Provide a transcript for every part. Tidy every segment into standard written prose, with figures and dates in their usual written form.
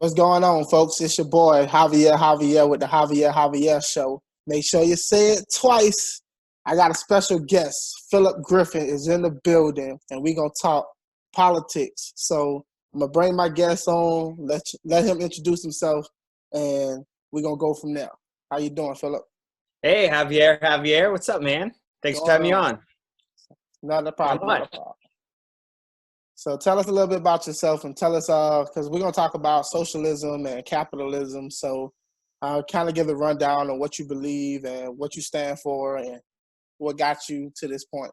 What's going on, folks? It's your boy Javier Javier with the Javier Javier Show. Make sure you say it twice. I got a special guest. Phillip Griffin is in the building, and we're going to talk politics. So I'm going to bring my guest on, let him introduce himself, and we're going to go from there. How you doing, Phillip? Hey, Javier. What's up, man? Thanks for having me on. Not a problem. So tell us a little bit about yourself and tell us, because we're going to talk about socialism and capitalism. So kind of give a rundown on what you believe and what you stand for and what got you to this point.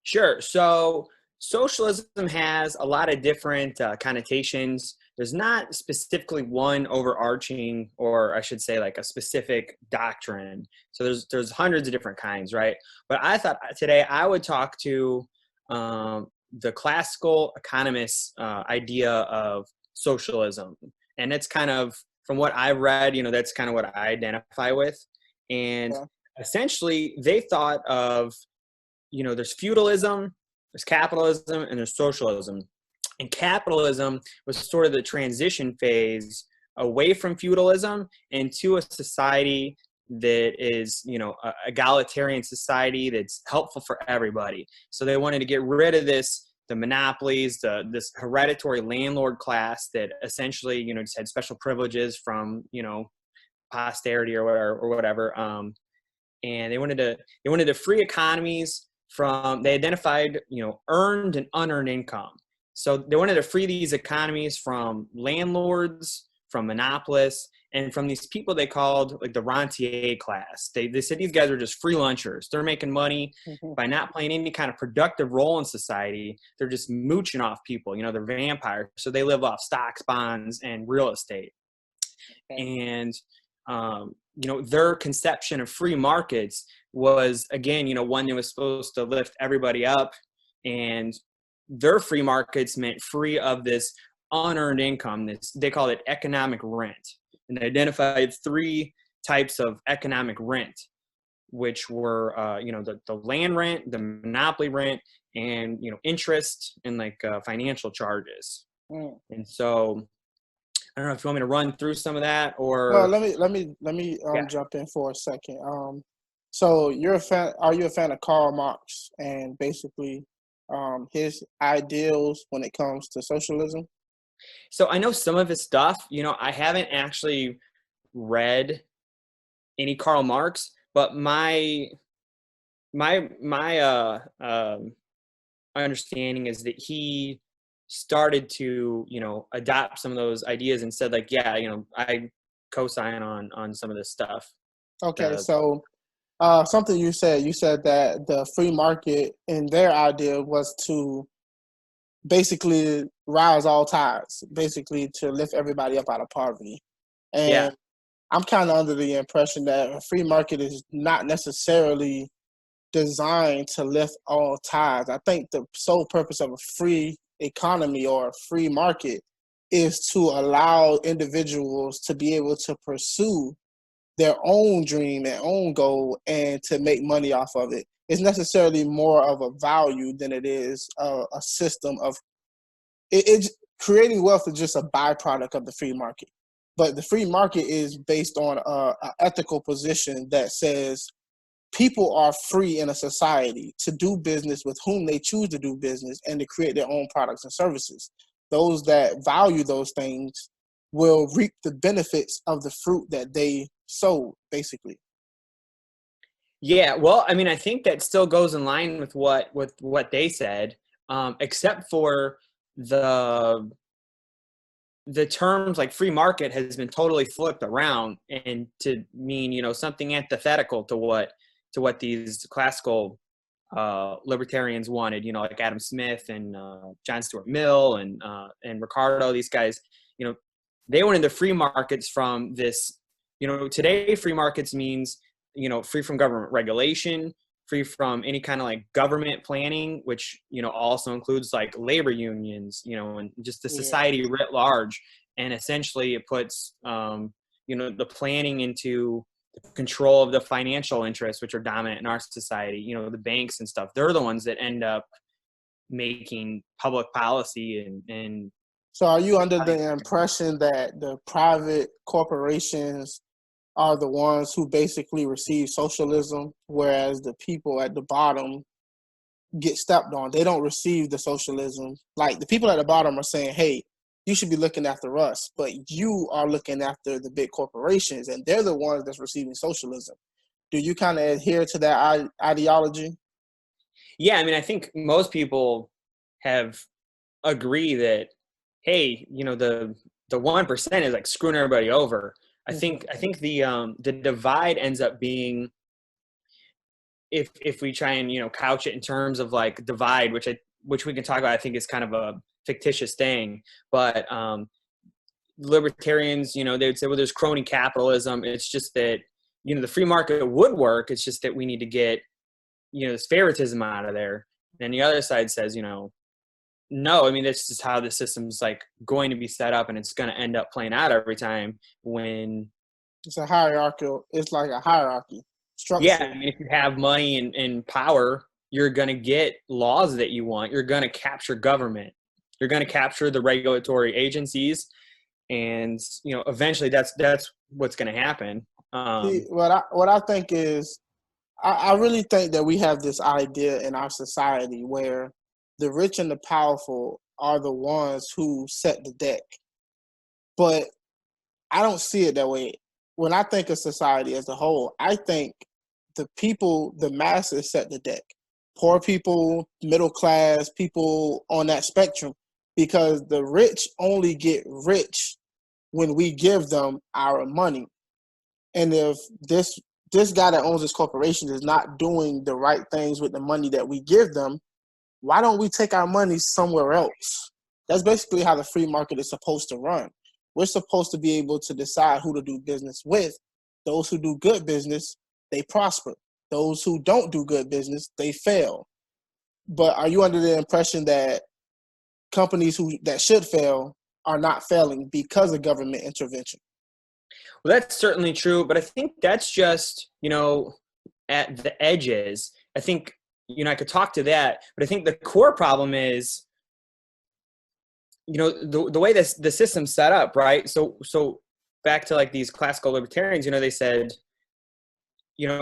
Sure. So socialism has a lot of different connotations. There's not specifically one overarching, or I should say like a specific doctrine. So there's hundreds of different kinds, right? But I thought today I would talk to the classical economist's idea of socialism. And it's kind of, from what I've read, that's kind of what I identify with. And essentially they thought of, there's feudalism, there's capitalism, and there's socialism. And capitalism was sort of the transition phase away from feudalism into a society that is, a egalitarian society that's helpful for everybody. So they wanted to get rid of the monopolies, this hereditary landlord class that essentially, just had special privileges from, posterity or whatever. And they wanted to free economies from, they identified, earned and unearned income. So they wanted to free these economies from landlords, from monopolists, and from these people they called like the rentier class. They said these guys are just free lunchers. They're making money by not playing any kind of productive role in society. They're just mooching off people. They're vampires. So they live off stocks, bonds, and real estate. And, their conception of free markets was, again, one that was supposed to lift everybody up. And their free markets meant free of this unearned income. They call it economic rent. And they identified three types of economic rent, which were, the land rent, the monopoly rent, and, interest and like financial charges. And so I don't know if you want me to run through some of that or. Well, let me jump in for a second. So are you a fan of Karl Marx and basically his ideals when it comes to socialism? So I know some of his stuff. I haven't actually read any Karl Marx, but my understanding is that he started to adopt some of those ideas and said like, I co-sign on some of this stuff. Okay, so something you said that the free market in their idea was to basically rise all tides, basically to lift everybody up out of poverty. And I'm kind of under the impression that a free market is not necessarily designed to lift all tides. I think the sole purpose of a free economy or a free market is to allow individuals to be able to pursue their own dream, their own goal, and to make money off of it. It's necessarily more of a value than it is a system of it. Creating wealth is just a byproduct of the free market. But the free market is based on an ethical position that says people are free in a society to do business with whom they choose to do business and to create their own products and services. Those that value those things will reap the benefits of the fruit that they sowed, basically. Yeah, well, I mean, I think that still goes in line with what they said, except for the terms like free market has been totally flipped around and to mean, something antithetical to what these classical libertarians wanted, like Adam Smith and John Stuart Mill and Ricardo. These guys, they wanted the free markets from this. Today free markets means free from government regulation, free from any kind of like government planning, which also includes like labor unions, and just the society writ large. And essentially it puts the planning into the control of the financial interests, which are dominant in our society. The banks and stuff, they're the ones that end up making public policy and So are you under the impression that the private corporations are the ones who basically receive socialism, whereas the people at the bottom get stepped on? They don't receive the socialism. Like the people at the bottom are saying, hey, you should be looking after us, but you are looking after the big corporations, and they're the ones that's receiving socialism. Do you kind of adhere to that ideology? Yeah, I mean, I think most people have agree that, hey, the 1% is like screwing everybody over. I think the divide ends up being, if we try and couch it in terms of like divide, which we can talk about, I think is kind of a fictitious thing, but libertarians, they would say, well, there's crony capitalism. It's just that the free market would work. It's just that we need to get this favoritism out of there. And the other side says, no, I mean, this is how the system's like going to be set up, and it's going to end up playing out every time when it's a hierarchical. It's like a hierarchy structure. Yeah, I mean, if you have money and power, you're going to get laws that you want. You're going to capture government. You're going to capture the regulatory agencies, and eventually that's what's going to happen. See, what I think is, I really think that we have this idea in our society where the rich and the powerful are the ones who set the deck. But I don't see it that way. When I think of society as a whole, I think the people, the masses set the deck. Poor people, middle class, people on that spectrum, because the rich only get rich when we give them our money. And if this guy that owns this corporation is not doing the right things with the money that we give them, why don't we take our money somewhere else? That's basically how the free market is supposed to run. We're supposed to be able to decide who to do business with. Those who do good business, they prosper. Those who don't do good business, they fail. But are you under the impression that companies that should fail are not failing because of government intervention? Well, that's certainly true, but I think that's just, at the edges. I think, I could talk to that, but I think the core problem is, the way the system's set up, right? So back to like these classical libertarians, they said,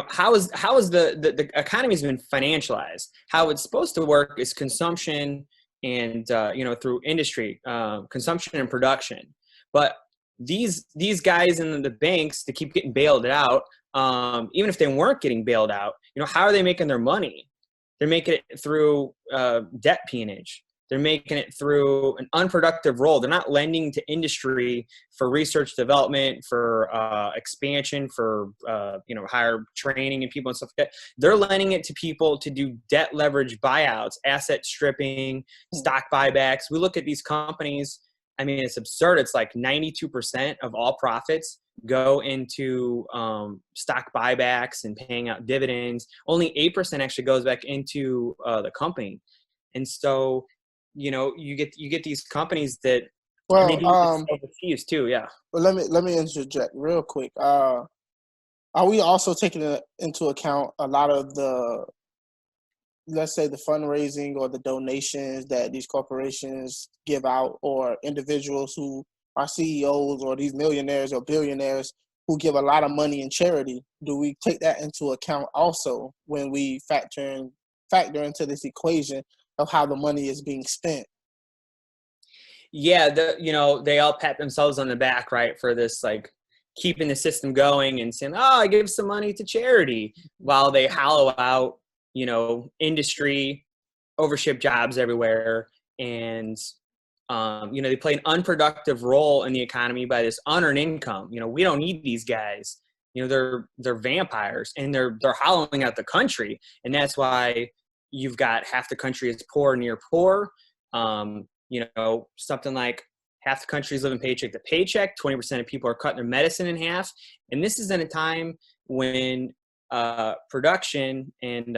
how is the economy's been financialized? How it's supposed to work is consumption and, through industry, consumption and production. But these guys in the banks, they keep getting bailed out. Even if they weren't getting bailed out, how are they making their money? They're making it through debt peonage. They're making it through an unproductive role. They're not lending to industry for research development, for expansion, for higher training and people and stuff like that. They're lending it to people to do debt leverage buyouts, asset stripping, stock buybacks. We look at these companies. I mean, it's absurd. It's like 92% of all profits go into stock buybacks and paying out dividends. Only 8% actually goes back into the company. And so, you get these companies that, well, they do overseas too. Yeah. Well, let me interject real quick. Are we also taking into account a lot of the, let's say, the fundraising or the donations that these corporations give out, or individuals who are CEOs or these millionaires or billionaires who give a lot of money in charity? Do we take that into account also when we factor into this equation of how the money is being spent? Yeah. They all pat themselves on the back, right, for this, like, keeping the system going and saying, oh, I give some money to charity, while they hollow out, industry, overship jobs everywhere. And, they play an unproductive role in the economy by this unearned income. We don't need these guys. They're vampires, and they're hollowing out the country. And that's why you've got half the country is poor, near poor. Something like half the country is living paycheck to paycheck. 20% of people are cutting their medicine in half. And this is in a time when production and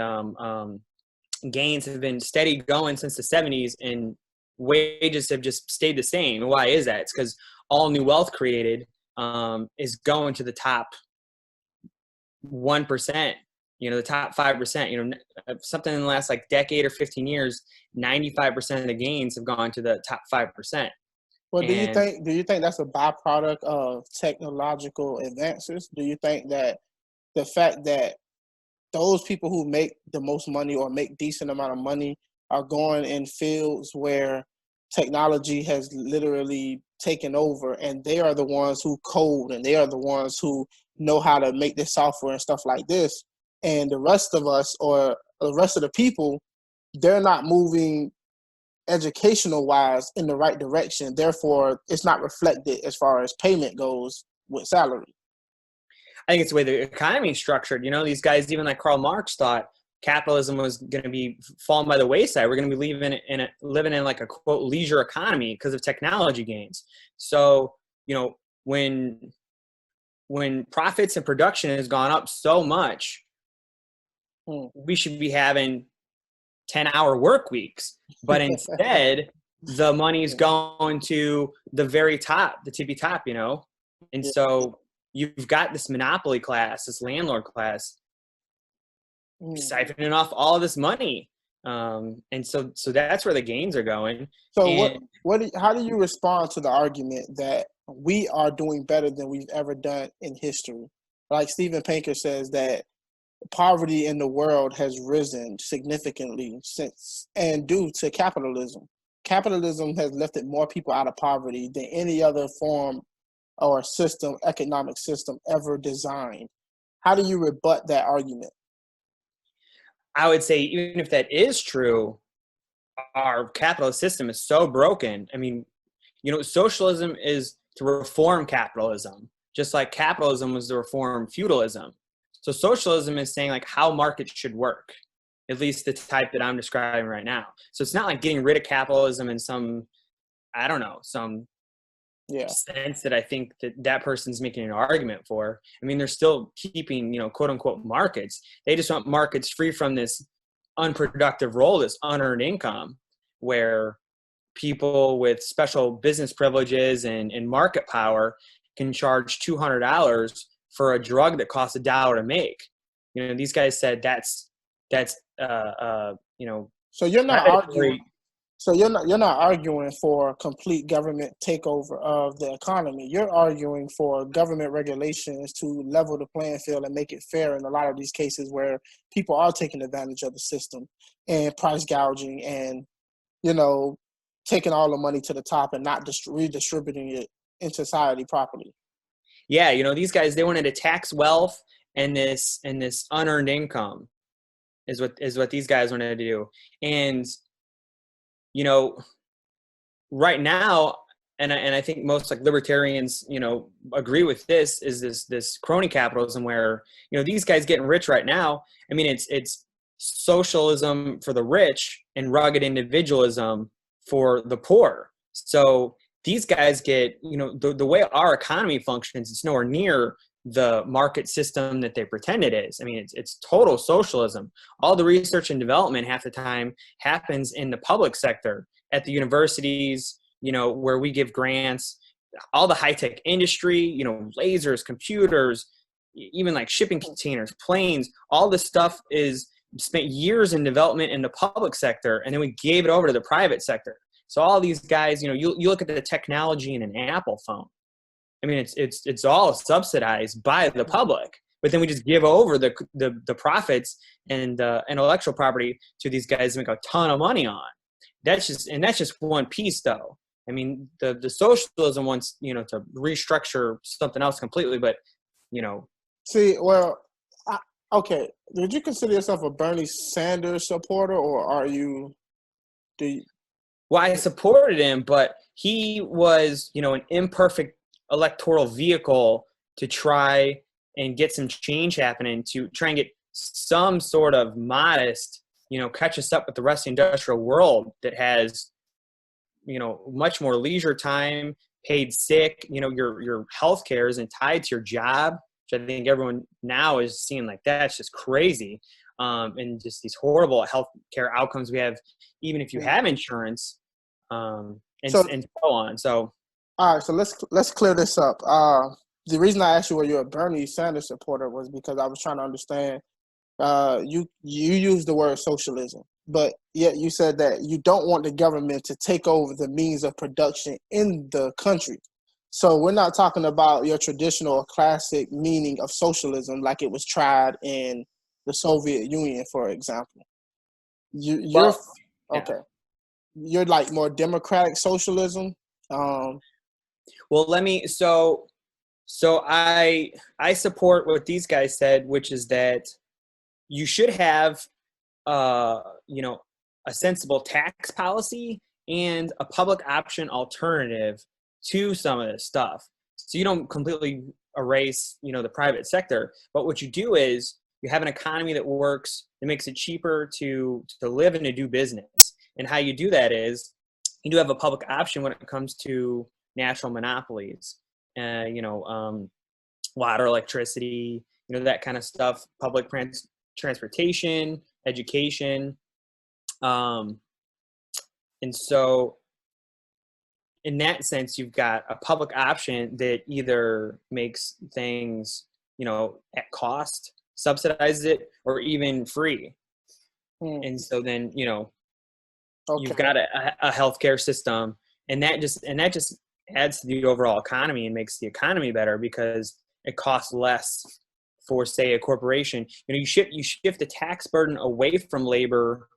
gains have been steady going since the 70s, and wages have just stayed the same. And why is that? It's because all new wealth created is going to the top 1%, the top 5%, something in the last like decade or 15 years, 95% of the gains have gone to the top 5%. Well, And do you think that's a byproduct of technological advances? Do you think that the fact that those people who make the most money or make decent amount of money are going in fields where technology has literally taken over, and they are the ones who code, and they are the ones who know how to make this software and stuff like this, and the rest of us, or the rest of the people, they're not moving educational wise in the right direction, therefore it's not reflected as far as payment goes with salary. I think it's the way the economy is structured. These guys, even like Karl Marx, thought capitalism was going to be falling by the wayside. We're going to be living in like a quote leisure economy because of technology gains. So, when profits and production has gone up so much, we should be having 10-hour work weeks. But instead, the money's going to the very top, the tippy top, And so you've got this monopoly class, this landlord class, siphoning off all of this money. And so that's where the gains are going. So how do you respond to the argument that we are doing better than we've ever done in history? Like Steven Pinker says that poverty in the world has risen significantly since and due to capitalism. Capitalism has lifted more people out of poverty than any other form or economic system ever designed. How do you rebut that argument? I would say, even if that is true, our capitalist system is so broken. I mean, socialism is to reform capitalism, just like capitalism was to reform feudalism. So socialism is saying like how markets should work, at least the type that I'm describing right now. So it's not like getting rid of capitalism in some sense that I think that person's making an argument for. I mean, they're still keeping, quote unquote markets. They just want markets free from this unproductive role, this unearned income, where people with special business privileges and market power can charge $200 for a drug that costs $1 to make. These guys said that's So you're not arguing. So you're not arguing for complete government takeover of the economy. You're arguing for government regulations to level the playing field and make it fair in a lot of these cases where people are taking advantage of the system and price gouging and, taking all the money to the top and not redistributing it in society properly. Yeah, these guys, they wanted to tax wealth and this unearned income is what these guys wanted to do. And right now, and I think most like libertarians, agree with this, is this crony capitalism where, these guys getting rich right now. I mean, it's socialism for the rich and rugged individualism for the poor. So these guys get, the way our economy functions, it's nowhere near the market system that they pretend it is. I mean, it's total socialism. All the research and development half the time happens in the public sector at the universities, where we give grants. All the high-tech industry, lasers, computers, even like shipping containers, planes, all this stuff is spent years in development in the public sector, and then we gave it over to the private sector. So all these guys, you look at the technology in an Apple phone. I mean, it's all subsidized by the public, but then we just give over the profits and intellectual property to these guys to make a ton of money on. That's just one piece, though. I mean, the socialism wants, to restructure something else completely, but, See, well, okay. Did you consider yourself a Bernie Sanders supporter, or Well, I supported him, but he was, an imperfect electoral vehicle to try and get some change happening, to try and get some sort of modest, catch us up with the rest of the industrial world that has, much more leisure time, paid sick, your health care isn't tied to your job, which I think everyone now is seeing like that's just crazy. And just these horrible health care outcomes we have, even if you have insurance, and so on. So, all right, so let's clear this up. The reason I asked you were you a Bernie Sanders supporter was because I was trying to understand. You used the word socialism. but yet you said that you don't want the government to take over the means of production in the country. So we're not talking about your traditional or classic meaning of socialism like it was tried in the Soviet Union, for example. You're Well, yeah. okay. You're like more democratic socialism. Well, I support what these guys said, which is that you should have you know, a sensible tax policy and a public option alternative to some of this stuff. So you don't completely erase, you know, the private sector, but what you do is you have an economy that works, that makes it cheaper to live and to do business. And how you do that is you do have a public option when it comes to natural monopolies, you know, water, electricity, you know, that kind of stuff, public transportation, education. And so in that sense, you've got a public option that either makes things, you know, at cost, subsidizes it, or even free. And so then, you know, you've got a healthcare system, and that just adds to the overall economy and makes the economy better because it costs less for, say, a corporation. You know, you shift the tax burden away from labor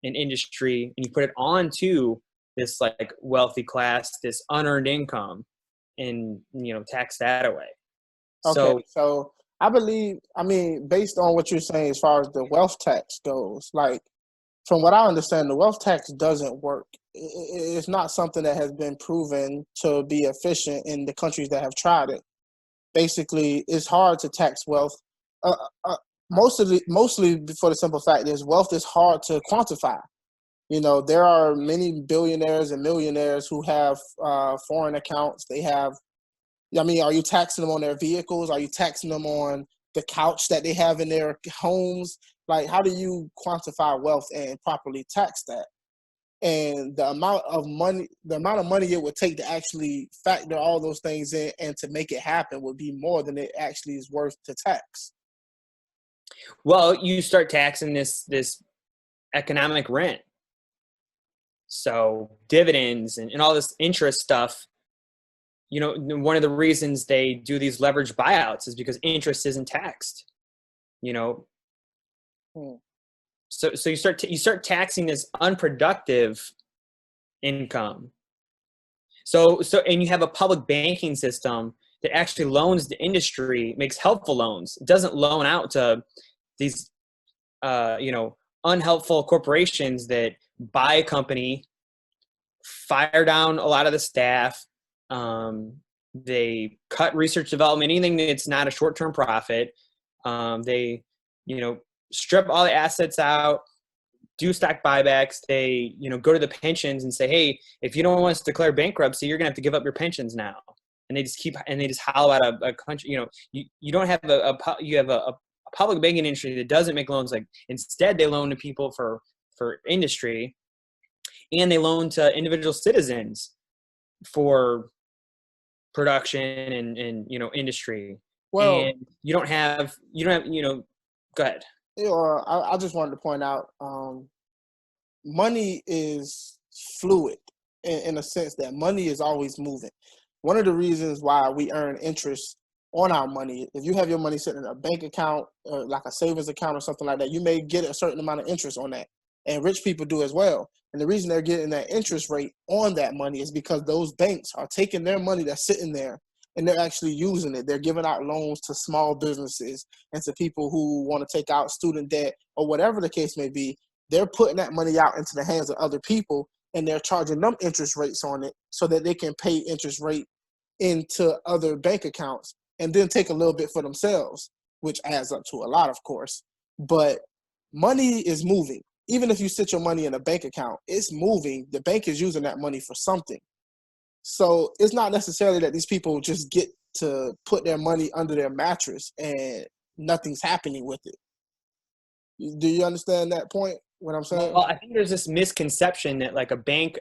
and industry, and you put it onto this like wealthy class, this unearned income, and, you know, tax that away. Okay, so I believe, I mean, based on what you're saying as far as the wealth tax goes, like from what I understand, the wealth tax doesn't work. It's not something that has been proven to be efficient in the countries that have tried it. Basically, it's hard to tax wealth. Mostly for the simple fact is wealth is hard to quantify. You know, there are many billionaires and millionaires who have foreign accounts. They have, I mean, are you taxing them on their vehicles? Are you taxing them on the couch that they have in their homes? Like, how do you quantify wealth and properly tax that? And the amount of money it would take to actually factor all those things in and to make it happen would be more than it actually is worth to tax. Well, you start taxing this economic rent. So dividends and all this interest stuff, you know, one of the reasons they do these leveraged buyouts is because interest isn't taxed, you know. So you start taxing this unproductive income. So and you have a public banking system that actually loans the industry, makes helpful loans. It doesn't loan out to these you know, unhelpful corporations that buy a company, fire down a lot of the staff, they cut research development, anything that's not a short-term profit. They, you know, strip all the assets out, do stock buybacks. They, you know, go to the pensions and say, hey, if you don't want us to declare bankruptcy, you're gonna have to give up your pensions now. And they just hollow out a country. You know, you don't have you have a public banking industry that doesn't make loans. Like, instead, they loan to people for industry, and they loan to individual citizens for production and you know, industry. Well, and you don't have you know, go ahead. I just wanted to point out, money is fluid in a sense that money is always moving. One of the reasons why we earn interest on our money, if you have your money sitting in a bank account or like a savings account or something like that, you may get a certain amount of interest on that. And rich people do as well. And the reason they're getting that interest rate on that money is because those banks are taking their money that's sitting there and they're actually using it. They're giving out loans to small businesses and to people who want to take out student debt or whatever the case may be. They're putting that money out into the hands of other people, and they're charging them interest rates on it so that they can pay interest rate into other bank accounts and then take a little bit for themselves, which adds up to a lot, of course. But money is moving. Even if you sit your money in a bank account, it's moving. The bank is using that money for something. So it's not necessarily that these people just get to put their money under their mattress and nothing's happening with it. Do you understand that point, what I'm saying? Well, I think there's this misconception that like a bank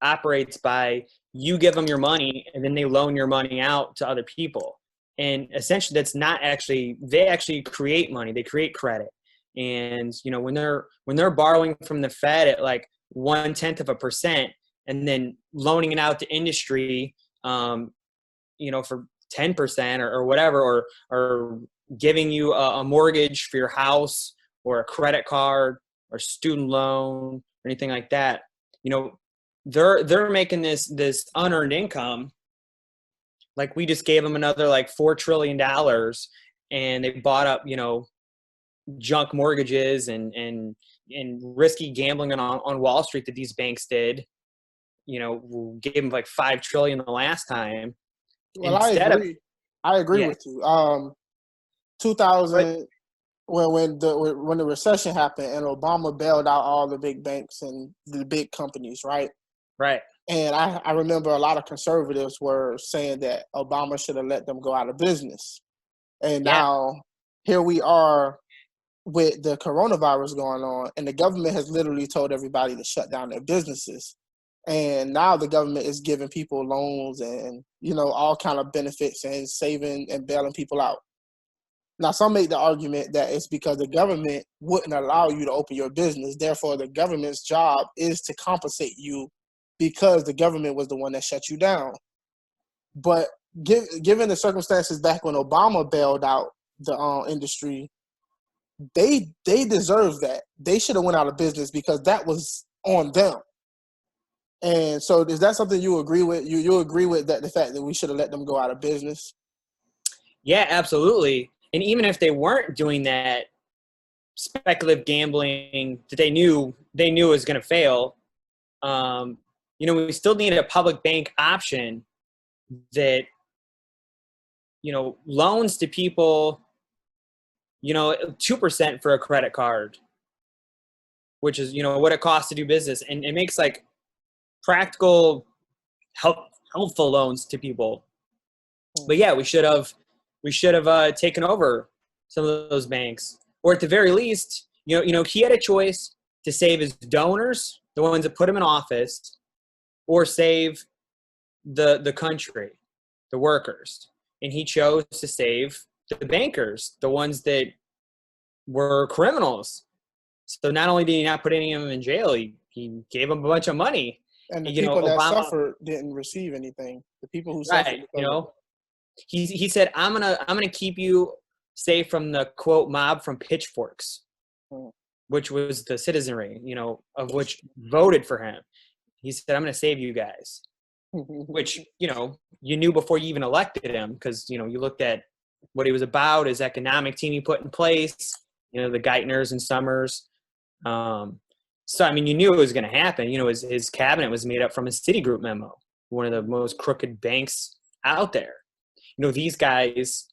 operates by, you give them your money and then they loan your money out to other people. And essentially that's not actually, they actually create money. They create credit. And, you know, when they're borrowing from the Fed at like 0.1% and then loaning it out to industry, you know, for 10% or whatever, or giving you a mortgage for your house or a credit card or student loan or anything like that, you know, they're making this unearned income. Like we just gave them another like $4 trillion and they bought up, you know, junk mortgages and risky gambling on Wall Street that these banks did. You know, gave them like 5 trillion the last time. Well, I agree Yeah. with you. 2000 when the recession happened and Obama bailed out all the big banks and the big companies, right? Right. And I remember a lot of conservatives were saying that Obama should have let them go out of business. And now here we are with the coronavirus going on, and the government has literally told everybody to shut down their businesses. And now the government is giving people loans and, you know, all kind of benefits and saving and bailing people out. Now, some make the argument that it's because the government wouldn't allow you to open your business. Therefore, the government's job is to compensate you because the government was the one that shut you down. But given the circumstances back when Obama bailed out the industry, they deserve that. They should have went out of business because that was on them. And so is that something you agree with? You agree with that, the fact that we should have let them go out of business? Yeah, absolutely. And even if they weren't doing that speculative gambling that they knew was going to fail, you know, we still need a public bank option that, you know, loans to people, you know, 2% for a credit card, which is, you know, what it costs to do business. And it makes like practical, helpful loans to people. But yeah, we should have taken over some of those banks, or at the very least, you know, he had a choice to save his donors, the ones that put him in office, or save the country, the workers. And he chose to save the bankers, the ones that were criminals. So not only did he not put any of them in jail, he gave them a bunch of money. And the You know, people that Obama suffered didn't receive anything. The people who suffered, right? You know, he said, I'm gonna keep you safe from the quote mob from pitchforks, which was the citizenry, you know, of which voted for him. He said, I'm gonna save you guys, which, you know, you knew before you even elected him, because, you know, you looked at what he was about, his economic team he put in place, you know, the Geithners and Summers. So, I mean, you knew it was going to happen. You know, his cabinet was made up from a Citigroup memo, one of the most crooked banks out there. You know, these guys,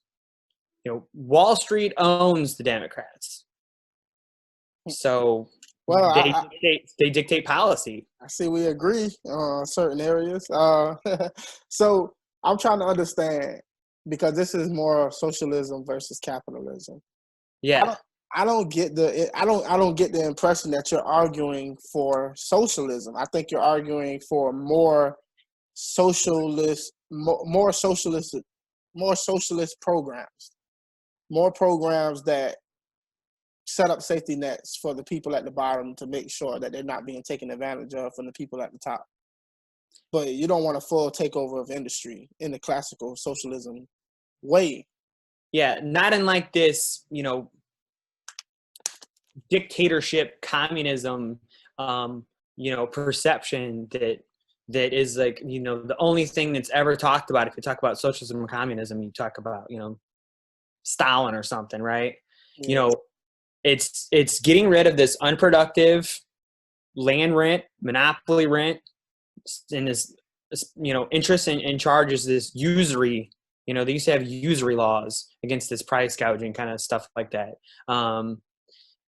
you know, Wall Street owns the Democrats. So well, they dictate policy. I see we agree on certain areas. So I'm trying to understand, because this is more socialism versus capitalism. Yeah. I don't get the impression that you're arguing for socialism. I think you're arguing for more socialist programs, more programs that set up safety nets for the people at the bottom to make sure that they're not being taken advantage of from the people at the top. But you don't want a full takeover of industry in the classical socialism way. Yeah, not in like this, you know, dictatorship, communism, you know, perception that is like, you know, the only thing that's ever talked about. If you talk about socialism or communism, you talk about, you know, Stalin or something, right? Yeah. You know, it's getting rid of this unproductive land rent, monopoly rent, and this you know, interest in charges, this usury. You know, they used to have usury laws against this price gouging kind of stuff like that.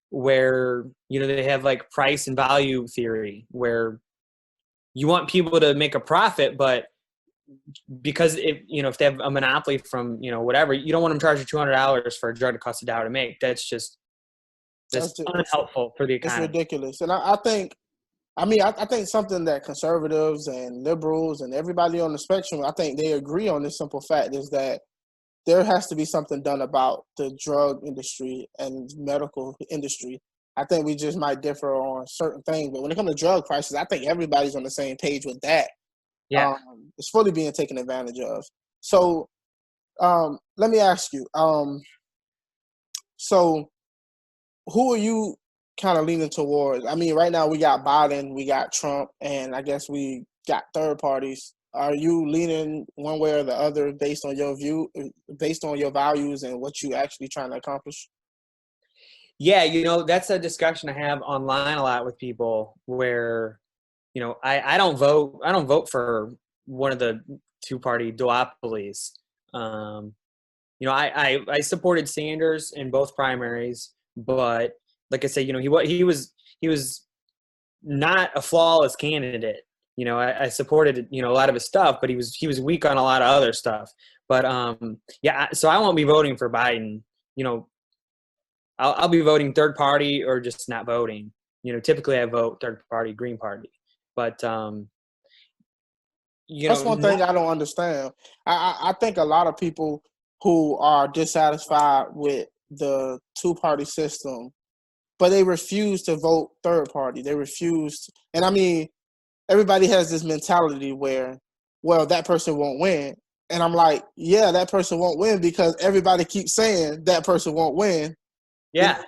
Where, you know, they have like price and value theory, where you want people to make a profit, but because if they have a monopoly from, you know, whatever, you don't want them charging $200 for a drug that costs $1 to make. That's unhelpful for the economy. It's ridiculous. And I think something that conservatives and liberals and everybody on the spectrum, I think they agree on this simple fact, is that there has to be something done about the drug industry and medical industry. I think we just might differ on certain things, but when it comes to drug prices, I think everybody's on the same page with that. Yeah. It's fully being taken advantage of. So let me ask you. So who are you kind of leaning towards? I mean, right now we got Biden, we got Trump, and I guess we got third parties. Are you leaning one way or the other based on your view, based on your values and what you actually trying to accomplish? Yeah, you know, that's a discussion I have online a lot with people where, you know, I don't vote. I don't vote for one of the two-party duopolies. Um, you know, I supported Sanders in both primaries, but like I said, you know, he was not a flawless candidate. You know, I supported, you know, a lot of his stuff, but he was weak on a lot of other stuff. But yeah, so I won't be voting for Biden. You know, I'll be voting third party or just not voting. You know, typically I vote third party, Green Party, but you That's know, one thing I don't understand. I think a lot of people who are dissatisfied with the two-party system, but they refuse to vote third party. They refuse, and I mean, everybody has this mentality where, well, that person won't win. And I'm like, yeah, that person won't win because everybody keeps saying that person won't win. You yeah, know,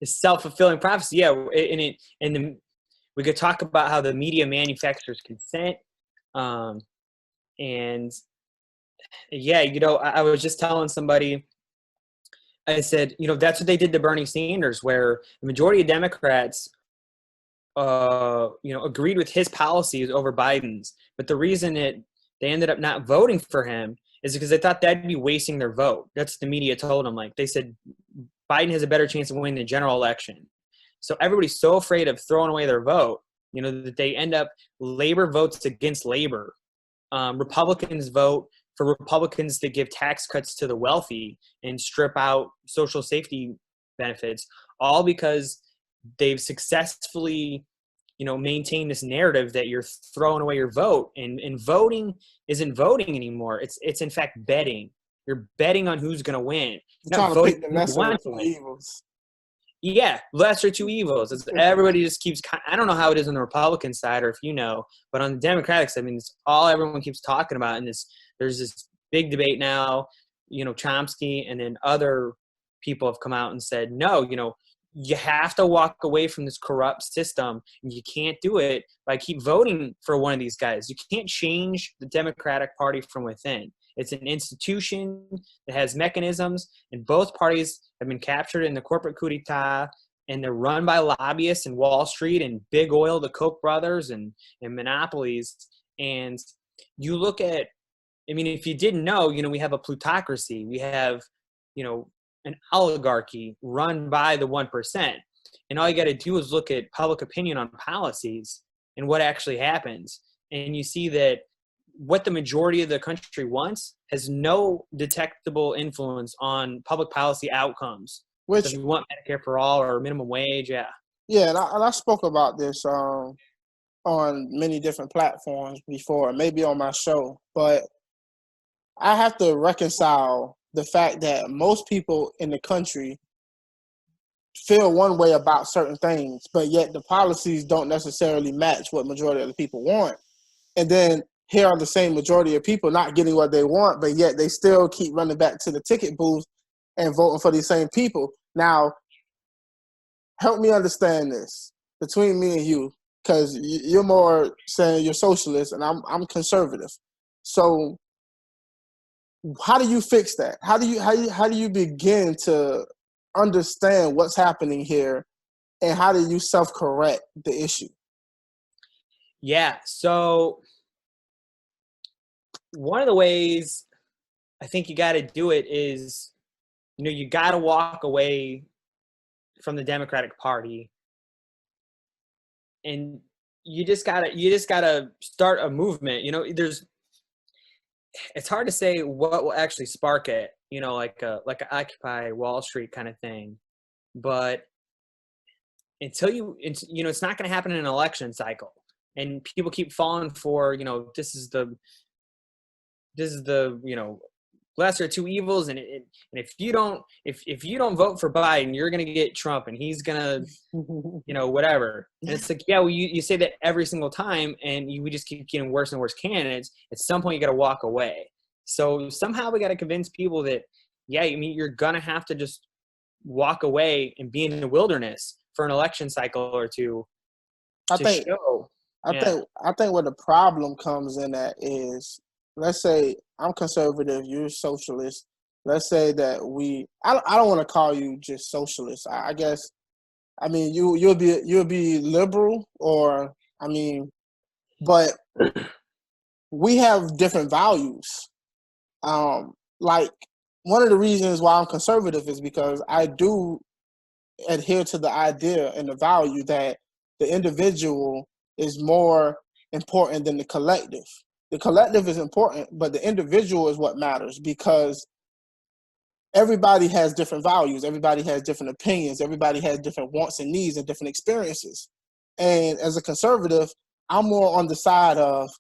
it's self-fulfilling prophecy. Yeah, we could talk about how the media manufactures consent, um, and yeah, you know, I was just telling somebody, I said, you know, that's what they did to Bernie Sanders, where the majority of Democrats, you know, agreed with his policies over Biden's. But the reason that they ended up not voting for him is because they thought that'd be wasting their vote. That's what the media told them. Like they said, Biden has a better chance of winning the general election. So everybody's so afraid of throwing away their vote, you know, that they end up labor votes against labor. Republicans vote for Republicans to give tax cuts to the wealthy and strip out social safety benefits, all because they've successfully, you know, maintained this narrative that you're throwing away your vote. And voting isn't voting anymore. It's in fact betting. You're betting on who's going to win. you're You're not trying to voting pick the for who you lesser of want to two win. evils. Yeah, lesser two evils. Everybody just keeps. I don't know how it is on the Republican side, or if you know, but on the Democratic side, I mean, it's all everyone keeps talking about. And there's this big debate now. You know, Chomsky and then other people have come out and said, no, you know, you have to walk away from this corrupt system, and you can't do it by keep voting for one of these guys. You can't change the Democratic Party from within. It's an institution that has mechanisms, and both parties have been captured in the corporate coup d'etat, and they're run by lobbyists and Wall Street and big oil, the Koch brothers and monopolies. And you look at, I mean, if you didn't know, you know, we have a plutocracy. We have, you know, an oligarchy run by the 1%. And all you got to do is look at public opinion on policies and what actually happens. And you see that what the majority of the country wants has no detectable influence on public policy outcomes. So Which, if you want Medicare for all or minimum wage, yeah. yeah, and I spoke about this on many different platforms before, maybe on my show, but I have to reconcile the fact that most people in the country feel one way about certain things, but yet the policies don't necessarily match what majority of the people want. And then here are the same majority of people not getting what they want, but yet they still keep running back to the ticket booth and voting for these same people. Now, help me understand this between me and you, because you're more saying you're socialist and I'm conservative. So how do you fix that? How do you begin to understand what's happening here, and how do you self-correct the issue? Yeah. So one of the ways I think you got to do it is, you know, you got to walk away from the Democratic Party, and you just gotta start a movement. You know, it's hard to say what will actually spark it, you know, like a Occupy Wall Street kind of thing. But you know, it's not going to happen in an election cycle. And people keep falling for, you know, this is the, you know, lesser of two evils, and if you don't vote for Biden, you're gonna get Trump, and he's gonna, whatever. And it's like, yeah, well, you say that every single time, and we just keep getting worse and worse candidates. At some point, you got to walk away. So somehow we got to convince people that, yeah, I mean, you're gonna have to just walk away and be in the wilderness for an election cycle or two. I think where the problem comes in at is, let's say I'm conservative, you're socialist. Let's say that I don't want to call you just socialist. I guess, I mean, you'll be liberal, or, I mean, but we have different values. Like, one of the reasons why I'm conservative is because I do adhere to the idea and the value that the individual is more important than the collective. The collective is important, but the individual is what matters, because everybody has different values. Everybody has different opinions. Everybody has different wants and needs and different experiences. And as a conservative, I'm more on the side of,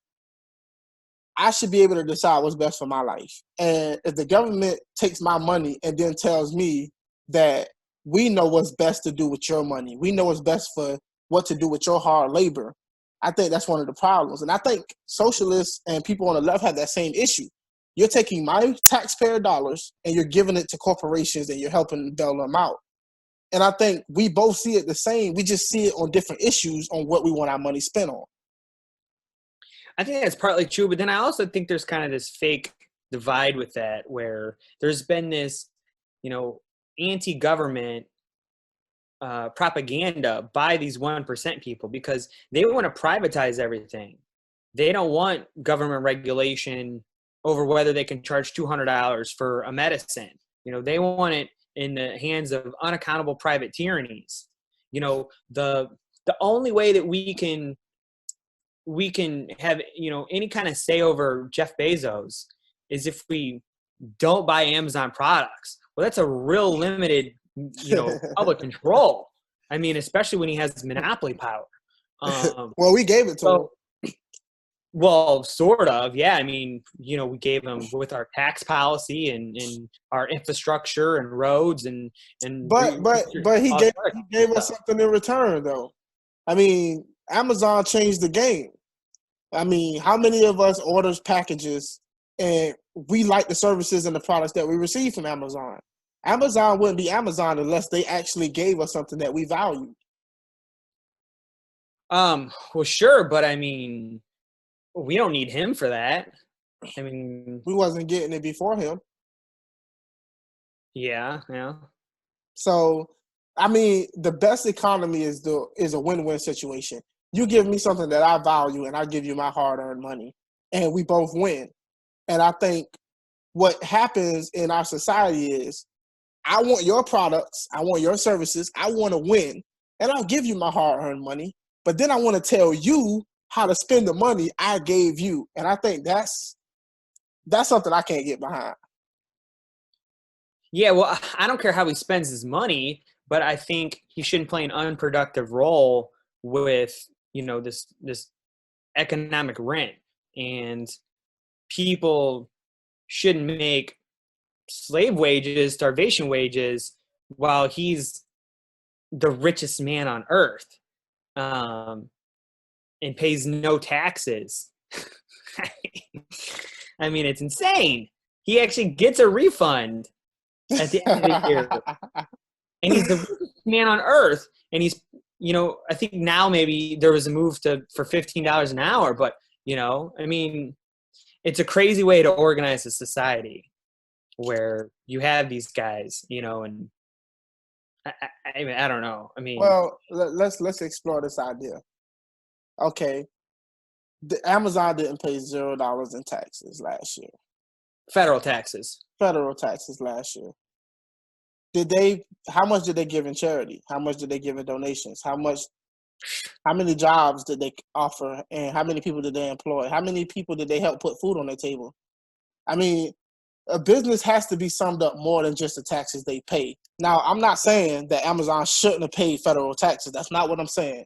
I should be able to decide what's best for my life. And if the government takes my money and then tells me that we know what's best to do with your money, we know what's best for what to do with your hard labor, I think that's one of the problems. And I think socialists and people on the left have that same issue. You're taking my taxpayer dollars and you're giving it to corporations and you're helping bail them out. And I think we both see it the same. We just see it on different issues on what we want our money spent on. I think that's partly true, but then I also think there's kind of this fake divide with that, where there's been this, anti-government propaganda by these 1% people, because they want to privatize everything. They don't want government regulation over whether they can charge $200 for a medicine. They want it in the hands of unaccountable private tyrannies. The only way that we can have, any kind of say over Jeff Bezos is if we don't buy Amazon products. Well, that's a real limited, public control. I mean, especially when he has monopoly power. Well, we gave it to him. Well, sort of, yeah. I mean, we gave him with our tax policy and our infrastructure and roads but he gave us something in return, though. I mean, Amazon changed the game. I mean, how many of us orders packages and we like the services and the products that we receive from Amazon? Amazon wouldn't be Amazon unless they actually gave us something that we valued. Well, sure, but I mean, we don't need him for that. I mean, we wasn't getting it before him. Yeah. So, I mean, the best economy is a win-win situation. You give me something that I value, and I give you my hard-earned money, and we both win. And I think what happens in our society is, I want your products, I want your services, I want to win, and I'll give you my hard-earned money, but then I want to tell you how to spend the money I gave you. And I think that's something I can't get behind. Yeah, well, I don't care how he spends his money, but I think he shouldn't play an unproductive role with, this economic rent. And people shouldn't make slave wages, starvation wages, while he's the richest man on earth, and pays no taxes. I mean, it's insane. He actually gets a refund at the end of the year. And he's the richest man on earth. And he's, I think now maybe there was a move for $15 an hour, but, I mean, it's a crazy way to organize a society where you have these guys, and I mean, I don't know. I mean, well, let's explore this idea. Okay, the Amazon didn't pay $0 in taxes last year. Federal taxes last year. How much did they give in charity? How much did they give in donations? How many jobs did they offer, and how many people did they employ? How many people did they help put food on their table? I mean, a business has to be summed up more than just the taxes they pay. Now, I'm not saying that Amazon shouldn't have paid federal taxes. That's not what I'm saying.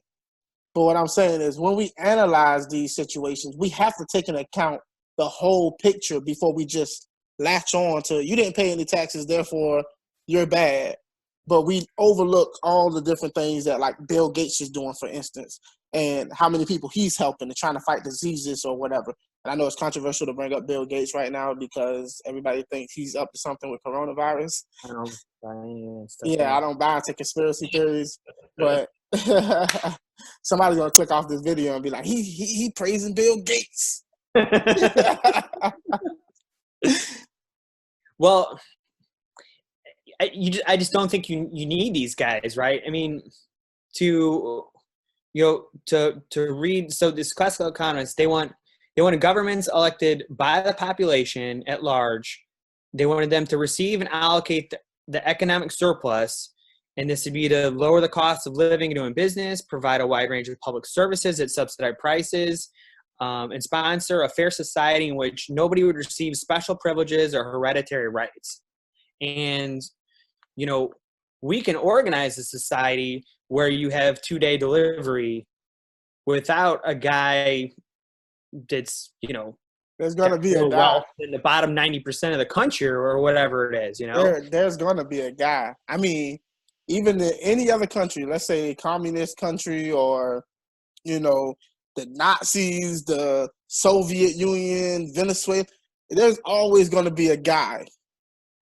But what I'm saying is, when we analyze these situations, we have to take into account the whole picture before we just latch on to, you didn't pay any taxes, therefore you're bad. But we overlook all the different things that like Bill Gates is doing, for instance, and how many people he's helping and trying to fight diseases or whatever. And I know it's controversial to bring up Bill Gates right now because everybody thinks he's up to something with coronavirus. I don't buy any of that stuff. Yeah, I don't buy into conspiracy theories, but somebody's gonna click off this video and be like, he praising Bill Gates. Well, I just don't think you need these guys, right? I mean, to read. So this classical economists, they want governments elected by the population at large. They wanted them to receive and allocate the economic surplus, and this would be to lower the cost of living and doing business, provide a wide range of public services at subsidized prices, and sponsor a fair society in which nobody would receive special privileges or hereditary rights. And we can organize a society where you have 2-day delivery without a guy that's, there's going to be a guy in the bottom 90% of the country or whatever it is, There's going to be a guy. I mean, even in any other country, let's say communist country or, the Nazis, the Soviet Union, Venezuela, there's always going to be a guy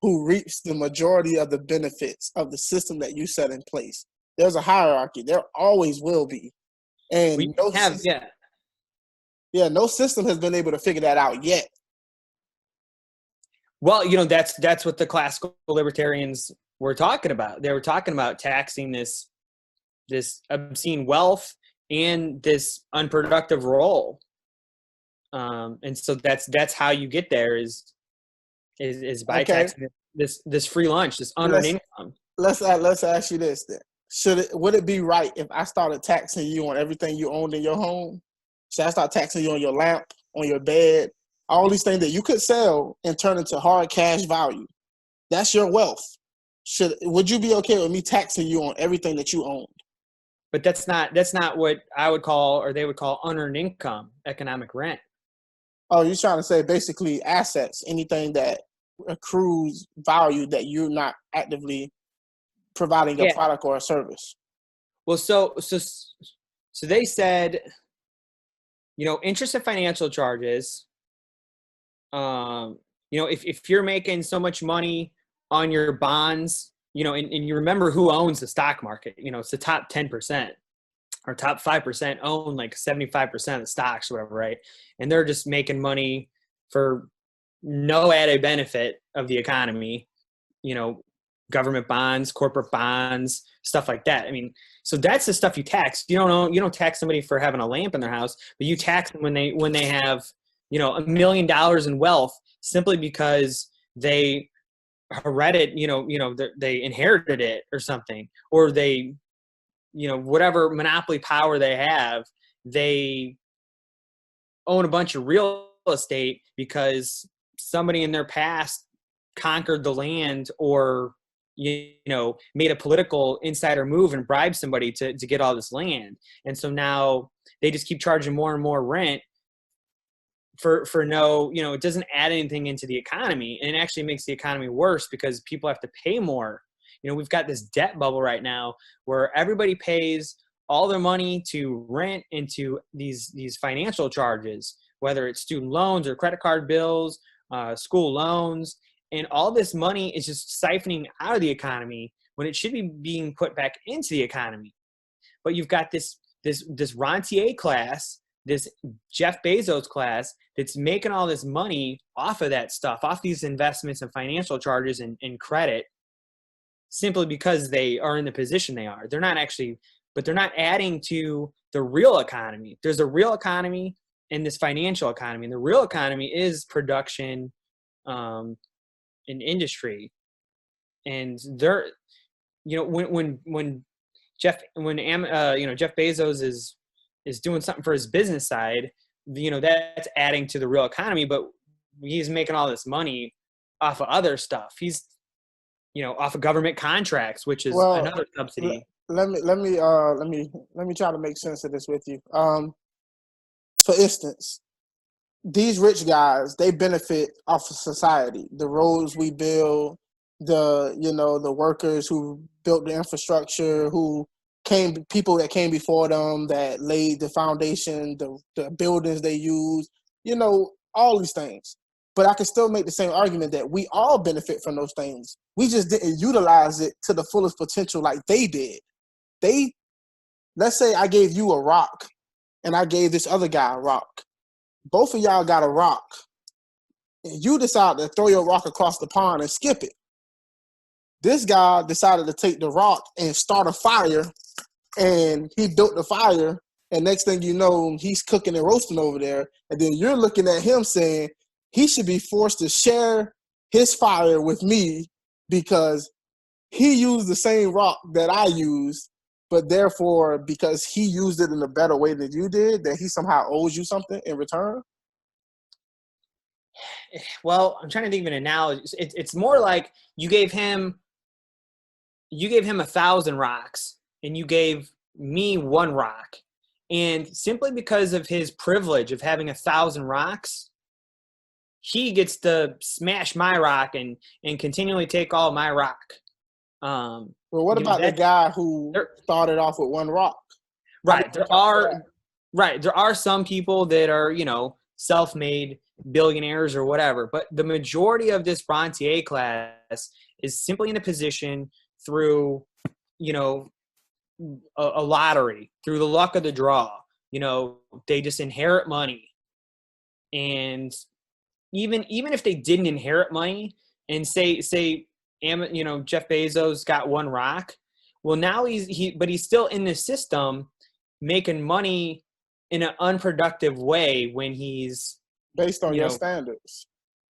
who reaps the majority of the benefits of the system that you set in place. There's a hierarchy. There always will be. And no system has been able to figure that out yet. Well, that's what the classical libertarians were talking about. They were talking about taxing this obscene wealth and this unproductive role. And so that's how you get there is by taxing this free lunch, this unearned income. Let's ask you this then. Would it be right if I started taxing you on everything you owned in your home? Should I start taxing you on your lamp, on your bed, all these things that you could sell and turn into hard cash value? That's your wealth. Would you be okay with me taxing you on everything that you owned? But that's not what I would call, or they would call, unearned income, economic rent. Oh, you're trying to say basically assets, anything that accrues value that you're not actively providing a product or a service. Well, so they said, interest and financial charges. If you're making so much money on your bonds, and you remember who owns the stock market. It's the top 10% or top 5% own like 75% of the stocks or whatever, right? And they're just making money for no added benefit of the economy, government bonds, corporate bonds, stuff like that. I mean, so that's the stuff you tax. You don't tax somebody for having a lamp in their house, but you tax them when they have, $1 million in wealth simply because they they inherited it or something, or they, whatever monopoly power they have, they own a bunch of real estate because somebody in their past conquered the land or, made a political insider move and bribed somebody to get all this land. And so now they just keep charging more and more rent for no, it doesn't add anything into the economy, and it actually makes the economy worse because people have to pay more. We've got this debt bubble right now where everybody pays all their money to rent into these financial charges, whether it's student loans or credit card bills, school loans, and all this money is just siphoning out of the economy when it should be being put back into the economy. But you've got this rentier class, this Jeff Bezos class that's making all this money off of that stuff, off these investments and financial charges and credit, simply because they are in the position they are. They're not adding to the real economy. There's a real economy and this financial economy. And the real economy is production and industry. And they're, when Jeff Bezos is doing something for his business side, that's adding to the real economy, but he's making all this money off of other stuff. He's, off of government contracts, which is another subsidy. Let me try to make sense of this with you. For instance, these rich guys, they benefit off of society. The roads we build, the workers who built the infrastructure, people that came before them that laid the foundation, the buildings they use, all these things. But I can still make the same argument that we all benefit from those things. We just didn't utilize it to the fullest potential like they did. Let's say I gave you a rock and I gave this other guy a rock. Both of y'all got a rock, and you decide to throw your rock across the pond and skip it. This guy decided to take the rock and start a fire, and he built the fire, and next thing you know, he's cooking and roasting over there, and then you're looking at him saying he should be forced to share his fire with me because he used the same rock that I used, but therefore, because he used it in a better way than you did, that he somehow owes you something in return? Well, I'm trying to think of an analogy. It's more like you gave him 1,000 rocks and you gave me 1 rock. And simply because of his privilege of having 1,000 rocks, he gets to smash my rock and continually take all my rock. Well, what about the guy who started off with 1 rock? Right. There are some people that are, self-made billionaires or whatever, but the majority of this rentier class is simply in a position through, a lottery, through the luck of the draw. They just inherit money. And even if they didn't inherit money and say Jeff Bezos got 1 rock, well, now but he's still in the system making money in an unproductive way when he's based on your standards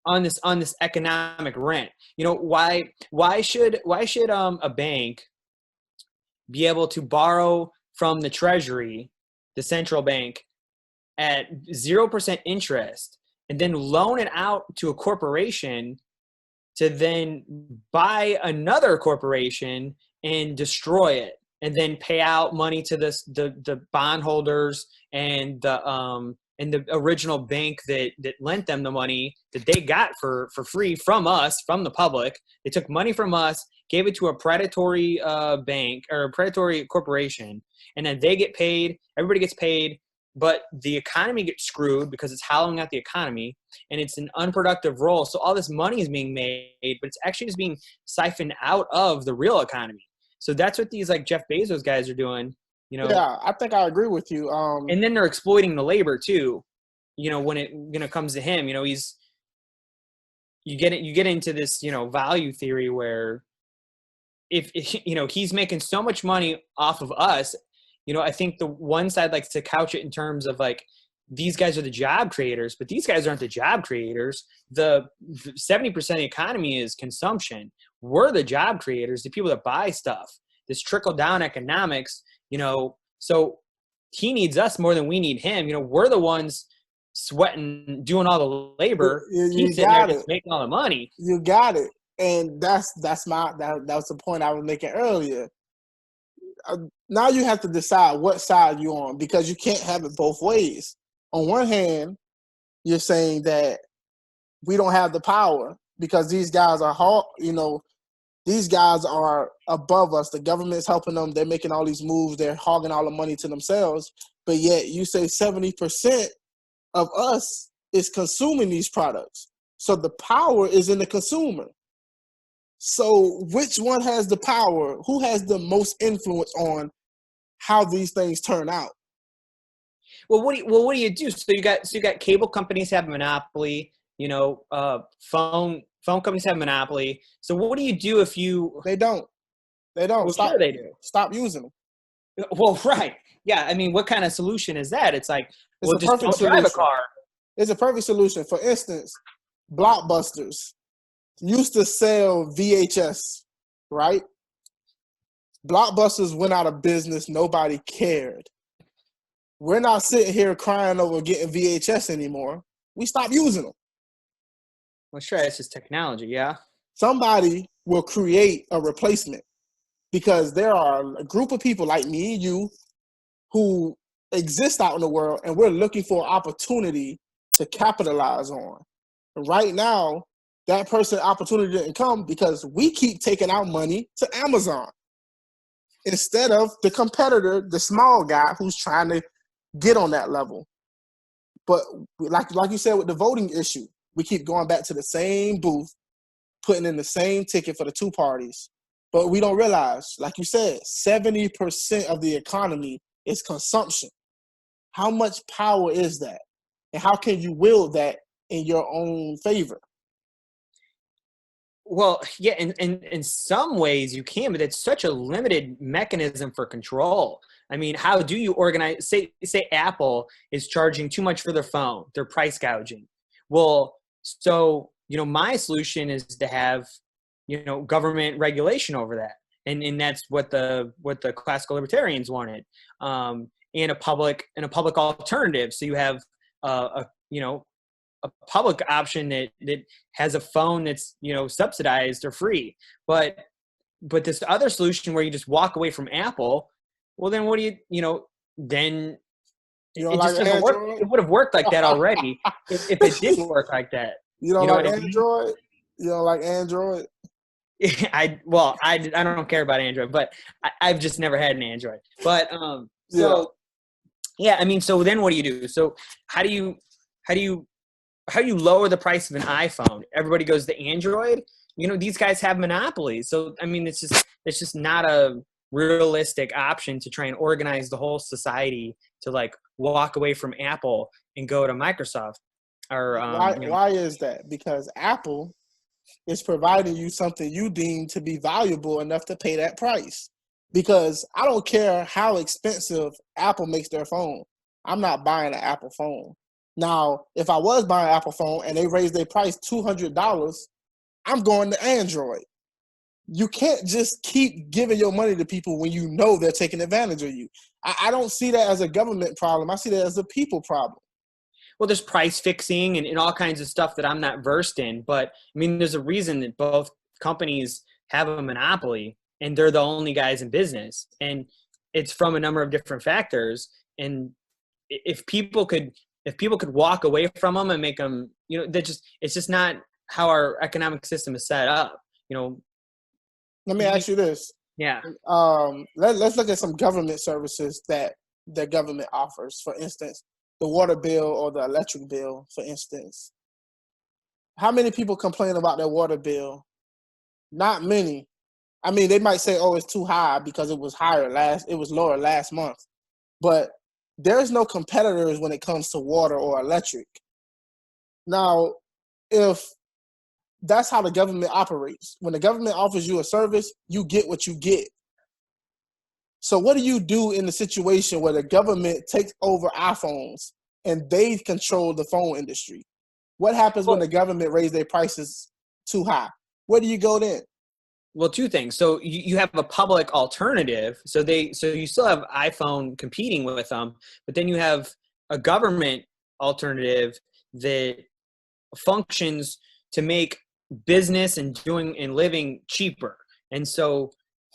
on this economic rent. Why should a bank be able to borrow from the Treasury, the central bank, at 0% interest and then loan it out to a corporation to then buy another corporation and destroy it, and then pay out money to the bondholders and the original bank that lent them the money that they got for free from us, from the public? They took money from us, gave it to a predatory bank or a predatory corporation, and then they get paid. Everybody gets paid, but the economy gets screwed because it's hollowing out the economy, and it's an unproductive role. So all this money is being made, but it's actually just being siphoned out of the real economy. So that's what these like Jeff Bezos guys are doing. Yeah, I think I agree with you. And then they're exploiting the labor too. When it comes to him, you get into this value theory where if he's making so much money off of us. I think the one side likes to couch it in terms of like, these guys are the job creators, but these guys aren't the job creators. The 70% of the economy is consumption. We're the job creators, the people that buy stuff. This trickle down economics, so he needs us more than we need him. You know, we're the ones sweating, doing all the labor. He's sitting there just making all the money. You got it. And that's was the point I was making earlier. Now you have to decide what side you're on, because you can't have it both ways. On one hand, you're saying that we don't have the power because these guys are, these guys are above us. The government's helping them. They're making all these moves. They're hogging all the money to themselves. But yet you say 70% of us is consuming these products. So the power is in the consumer. So which one has the power? Who has the most influence on how these things turn out? Well, what do you do? So you got cable companies have a monopoly. Phone companies have a monopoly. So what do you do if you? They don't. Well, Stop. Sure they do. Stop using them. Well, right. Yeah. I mean, what kind of solution is that? It's like, it's just don't drive a car. It's a perfect solution. For instance, Blockbusters used to sell VHS, right? Blockbusters went out of business. Nobody cared. We're not sitting here crying over getting VHS anymore. We stopped using them. Well, sure, it's just technology, yeah. Somebody will create a replacement, because there are a group of people like me and you who exist out in the world, and we're looking for opportunity to capitalize on. Right now, that person opportunity didn't come because we keep taking our money to Amazon instead of the competitor, the small guy who's trying to get on that level. But like you said with the voting issue, we keep going back to the same booth, putting in the same ticket for the two parties. But we don't realize, like you said, 70% of the economy is consumption. How much power is that? And how can you wield that in your own favor? Well, yeah, in some ways you can, but it's such a limited mechanism for control. I mean, how do you organize? Say Apple is charging too much for their phone; they're price gouging. Well, so my solution is to have government regulation over that, and that's what the classical libertarians wanted, in a public alternative. So you have a public option that has a phone that's subsidized or free, but this other solution where you just walk away from Apple, well then what do then it just doesn't work. It would have worked like that already if it didn't work like that. You don't like Android? I mean? You don't like Android? I don't care about Android, but I've just never had an Android. But I mean, so then what do you do? So how do you lower the price of an iPhone? Everybody goes to Android. These guys have monopolies. So I mean, it's just not a realistic option to try and organize the whole society to like walk away from Apple and go to Microsoft. Or why is that? Because Apple is providing you something you deem to be valuable enough to pay that price. Because I don't care how expensive Apple makes their phone, I'm not buying an Apple phone. Now, if I was buying an Apple phone and they raised their price $200, I'm going to Android. You can't just keep giving your money to people when you know they're taking advantage of you. I don't see that as a government problem. I see that as a people problem. Well, there's price fixing and all kinds of stuff that I'm not versed in. But, I mean, there's a reason that both companies have a monopoly and they're the only guys in business. And it's from a number of different factors. And if people could walk away from them and make them, it's just not how our economic system is set up. Let me ask you this. Yeah. Let's look at some government services that the government offers. For instance, the water bill or the electric bill, for instance. How many people complain about their water bill? Not many. I mean, they might say, "Oh, it's too high because it was lower last month." But there's no competitors when it comes to water or electric. Now, if that's how the government operates, when the government offers you a service, you get what you get. So what do you do in the situation where the government takes over iPhones and they control the phone industry? What happens when the government raises their prices too high? Where do you go then? Well, two things. So you have a public alternative. So you still have iPhone competing with them, but then you have a government alternative that functions to make business and doing and living cheaper. And so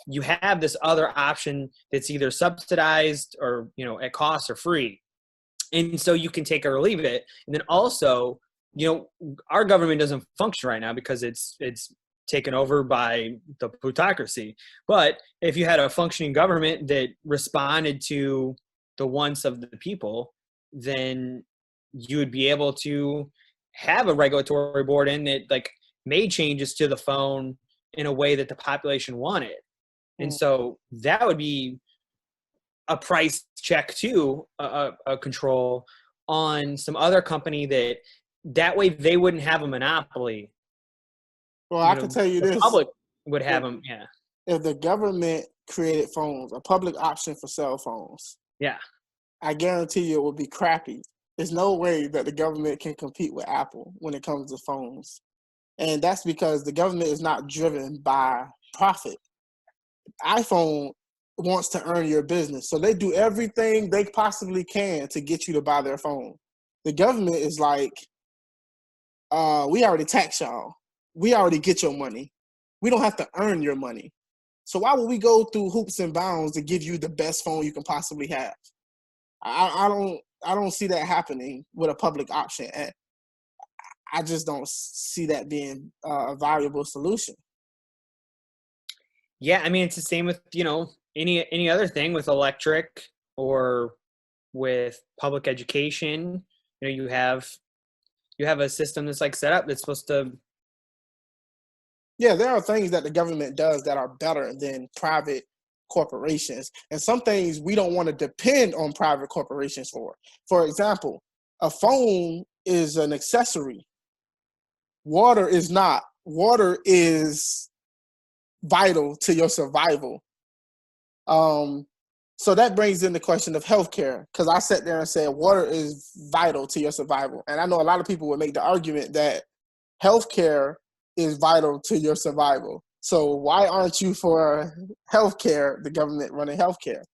you have this other option that's either subsidized or at cost or free. And so you can take it or leave it. And then also, our government doesn't function right now because it's taken over by the plutocracy. But if you had a functioning government that responded to the wants of the people, then you would be able to have a regulatory board in that like made changes to the phone in a way that the population wanted. And so that would be a price check too, a control on some other company that way they wouldn't have a monopoly. Well, I can tell you this. The public would have them, yeah. If the government created phones, a public option for cell phones, yeah, I guarantee you it would be crappy. There's no way that the government can compete with Apple when it comes to phones. And that's because the government is not driven by profit. iPhone wants to earn your business. So they do everything they possibly can to get you to buy their phone. The government is like, we already tax y'all. We already get your money. We don't have to earn your money. So why would we go through hoops and bounds to give you the best phone you can possibly have? I I don't see that happening with a public option, and I just don't see that being a valuable solution. Yeah, I mean it's the same with any other thing with electric or with public education. You have a system that's like set up that's supposed to. Yeah, there are things that the government does that are better than private corporations. And some things we don't want to depend on private corporations for. For example, a phone is an accessory. Water is not. Water is vital to your survival. So that brings in the question of healthcare, because I sat there and said water is vital to your survival. And I know a lot of people would make the argument that healthcare is vital to your survival. So why aren't you for healthcare, the government running healthcare?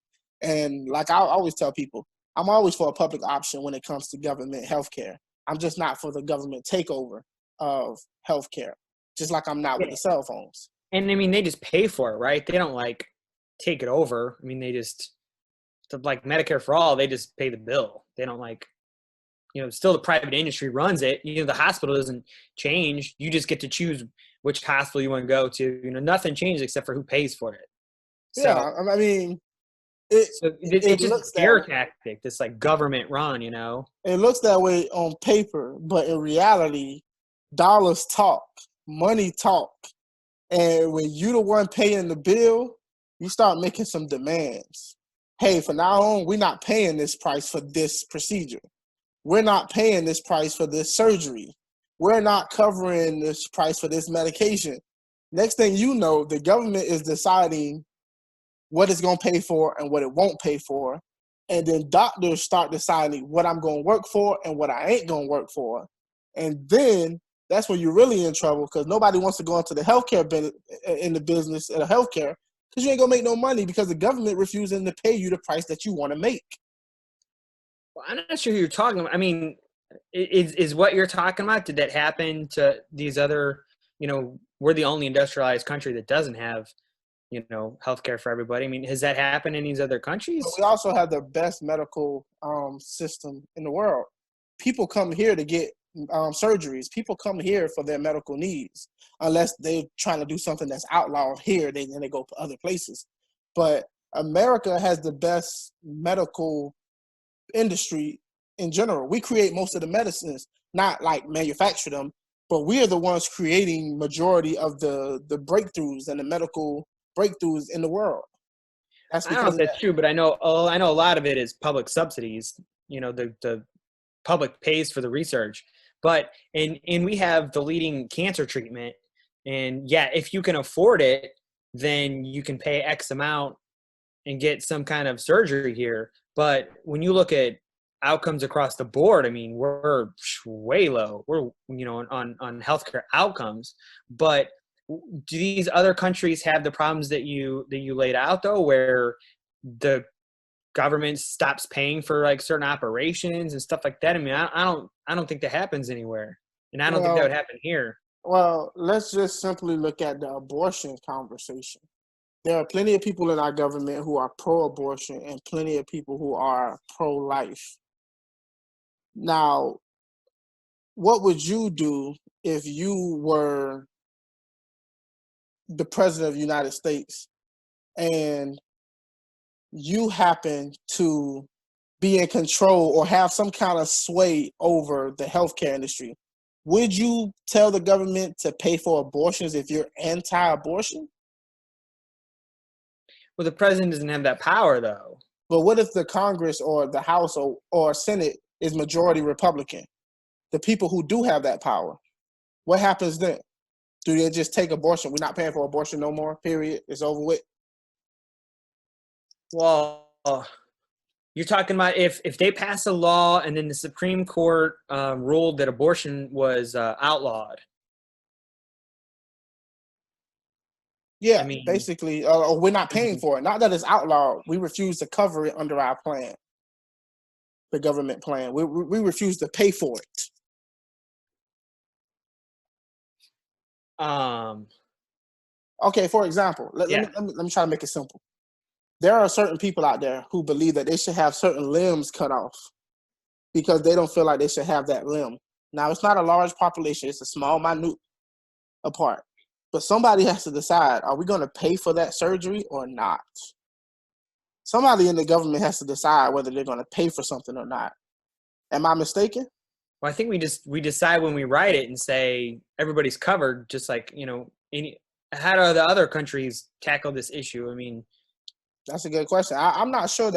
And like I always tell people, I'm always for a public option when it comes to government healthcare. I'm just not for the government takeover of healthcare, just like I'm not with the cell phones. And I mean, they just pay for it, right? They don't like take it over. I mean, they just like Medicare for all. They just pay the bill. They don't like, still the private industry runs it. The hospital doesn't change. You just get to choose which hospital you want to go to. Nothing changes except for who pays for it. So, yeah, I mean, it's just a scare that tactic. This like government run, It looks that way on paper, but in reality, dollars talk, money talk. And when you the one paying the bill, you start making some demands. Hey, from now on, we're not paying this price for this procedure. We're not paying this price for this surgery. We're not covering this price for this medication. Next thing you know, the government is deciding what it's going to pay for and what it won't pay for. And then doctors start deciding what I'm going to work for and what I ain't going to work for. And then that's when you're really in trouble, because nobody wants to go into the healthcare in the business of healthcare, because you ain't going to make no money because the government refusing to pay you the price that you want to make. Well, I'm not sure who you're talking about. I mean, is what you're talking about? Did that happen to these other, we're the only industrialized country that doesn't have, healthcare for everybody. I mean, has that happened in these other countries? But we also have the best medical system in the world. People come here to get surgeries. People come here for their medical needs, unless they're trying to do something that's outlawed here, then they go to other places. But America has the best medical industry in general. We create most of the medicines, not like manufacture them, but we are the ones creating majority of the breakthroughs and the medical breakthroughs in the world. That's I don't know if that's true, but I know a lot of it is public subsidies. The public pays for the research, but and we have the leading cancer treatment, and yeah, if you can afford it, then you can pay X amount and get some kind of surgery here. But when you look at outcomes across the board, I mean, we're way low. We're on healthcare outcomes, but do these other countries have the problems that you laid out though, where the government stops paying for like certain operations and stuff like that? I mean, I don't think that happens anywhere, and I don't think that would happen here. Well, let's just simply look at the abortion conversation. There are plenty of people in our government who are pro-abortion and plenty of people who are pro-life. Now, what would you do if you were the president of the United States and you happen to be in control or have some kind of sway over the healthcare industry? Would you tell the government to pay for abortions if you're anti-abortion? Well, the president doesn't have that power, though. But what if the Congress or the House or Senate is majority Republican? The people who do have that power, what happens then? Do they just take abortion? We're not paying for abortion no more, period. It's over with. Well, you're talking about if they pass a law and then the Supreme Court ruled that abortion was outlawed. Yeah, I mean, basically, we're not paying for it. Not that it's outlawed. We refuse to cover it under our plan, the government plan. We refuse to pay for it. Okay, for example, let me try to make it simple. There are certain people out there who believe that they should have certain limbs cut off because they don't feel like they should have that limb. Now, it's not a large population. It's a small, minute part. But somebody has to decide, are we going to pay for that surgery or not? Somebody in the government has to decide whether they're going to pay for something or not. Am I mistaken? Well, I think we decide when we write it and say everybody's covered, just like, how do the other countries tackle this issue? I mean, that's a good question. I'm not sure